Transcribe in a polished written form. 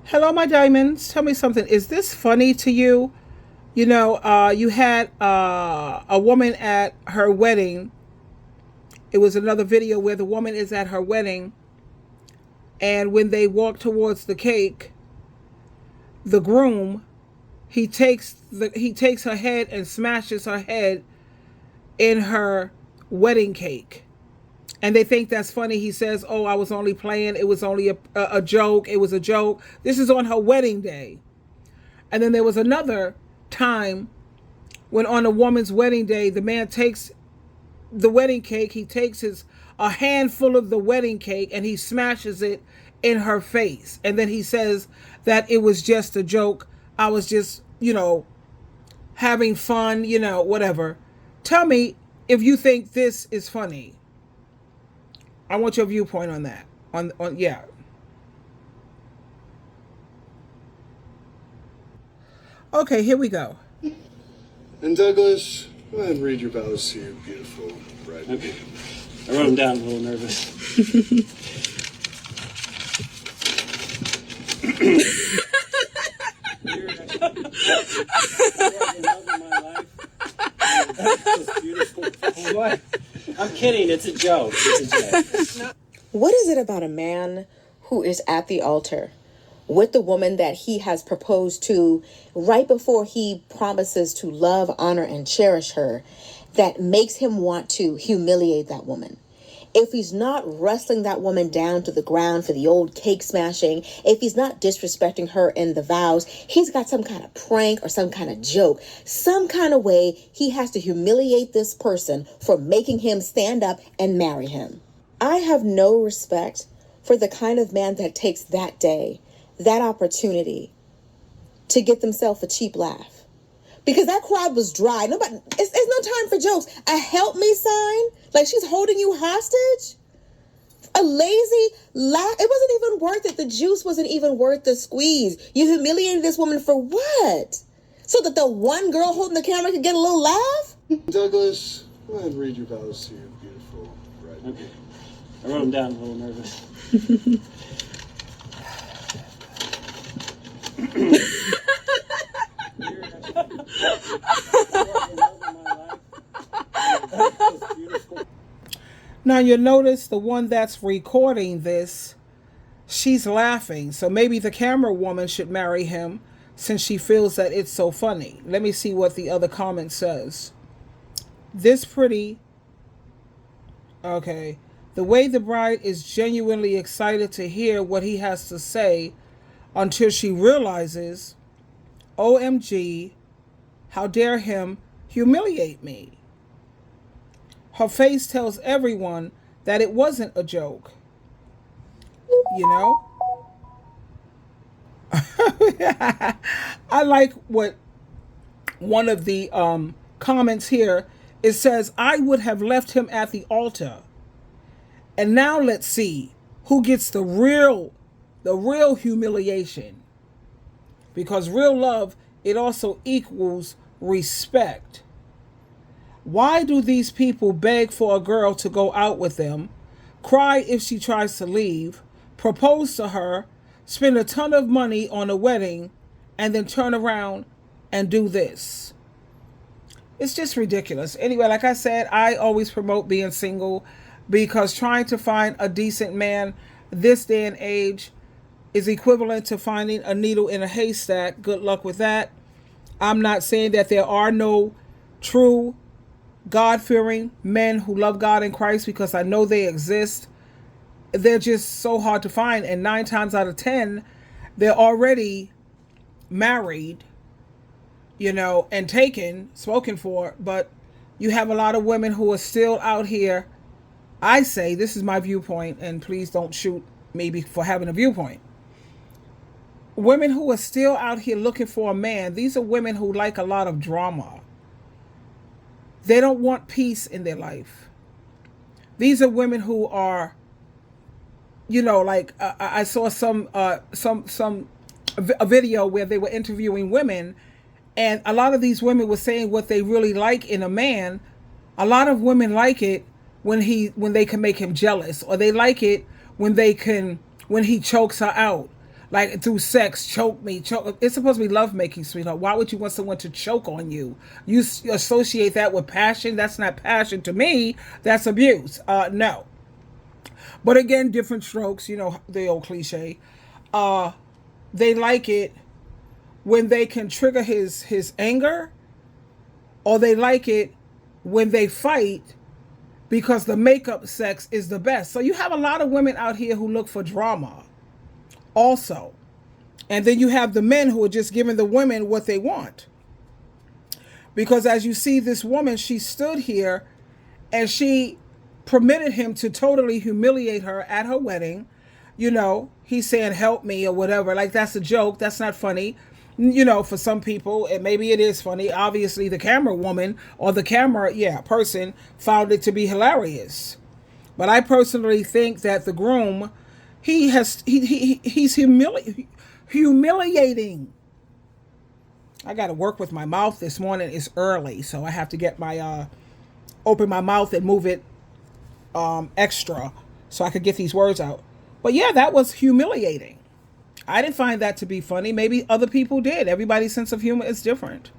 Hello, my diamonds. Tell me something. Is this funny to you? You had a woman at her wedding. It was another video where the woman is at her wedding, and when they walk towards the cake, the groom he takes her head and smashes her head in her wedding cake. And they think that's funny. He says, "Oh, I was only playing. It was only a joke. It was a joke." This is on her wedding day. And then there was another time when on a woman's wedding day, the man takes the wedding cake, he takes his a handful of the wedding cake and he smashes it in her face. And then he says that it was just a joke. I was just, having fun, whatever. Tell me if you think this is funny. I want your viewpoint on that. On yeah. Okay, here we go. And Douglas, go ahead and read your vows to your beautiful bride. Okay. I wrote them down, a little nervous. What? I'm kidding, it's a joke. It's a joke. What is it about a man who is at the altar with the woman that he has proposed to right before he promises to love, honor, and cherish her that makes him want to humiliate that woman? If he's not wrestling that woman down to the ground for the old cake smashing, if he's not disrespecting her in the vows, he's got some kind of prank or some kind of joke, some kind of way he has to humiliate this person for making him stand up and marry him. I have no respect for the kind of man that takes that day, that opportunity to get themselves a cheap laugh. Because that crowd was dry. Nobody, it's no time for jokes. A help me sign? Like she's holding you hostage? A lazy laugh? It wasn't even worth it. The juice wasn't even worth the squeeze. You humiliated this woman for what? So that the one girl holding the camera could get a little laugh? Douglas, go ahead and read your vows to your beautiful bride. Okay. I wrote them down, a little nervous. Now you notice the one that's recording this, she's laughing. So maybe the camera woman should marry him since she feels that it's so funny. Let me see what the other comment says. This pretty. Okay. The way the bride is genuinely excited to hear what he has to say until she realizes, OMG, how dare him humiliate me? Her face tells everyone that it wasn't a joke. You know? I like what one of the comments here, it says, I would have left him at the altar. And now let's see who gets the real humiliation. Because real love, it also equals respect. Why do these people beg for a girl to go out with them, cry if she tries to leave, propose to her, spend a ton of money on a wedding, and then turn around and do this? It's just ridiculous. Anyway, like I said, I always promote being single because trying to find a decent man this day and age is equivalent to finding a needle in a haystack. Good luck with that. I'm not saying that there are no true God-fearing men who love God and Christ, because I know they exist. They're just so hard to find, and 9 times out of 10 they're already married, and taken, spoken for. But you have a lot of women who are still out here. I say, this is my viewpoint, and please don't shoot me for having a viewpoint. Women who are still out here looking for a man, these are women who like a lot of drama. They don't want peace in their life. These are women who are, I saw a video where they were interviewing women, and a lot of these women were saying what they really like in a man. A lot of women like it when they can make him jealous, or they like it when he chokes her out. like through sex, choke me, choke. It's supposed to be love making, sweetheart. Why would you want someone to choke on you? You associate that with passion. That's not passion to me. That's abuse. No. But again, different strokes. You know the old cliche. They like it when they can trigger his anger, or they like it when they fight because the makeup sex is the best. So you have a lot of women out here who look for drama also. And then you have the men who are just giving the women what they want. Because as you see, this woman, she stood here and she permitted him to totally humiliate her at her wedding. You know, he's saying, help me or whatever. Like, that's a joke. That's not funny. You know, for some people, and maybe it is funny. Obviously, the camera woman or the camera, person found it to be hilarious. But I personally think that the groom, he's humiliating. I got to work with my mouth this morning. It's early, so I have to get my open my mouth and move it extra so I could get these words out. But yeah, that was humiliating. I didn't find that to be funny. Maybe other people did. Everybody's sense of humor is different.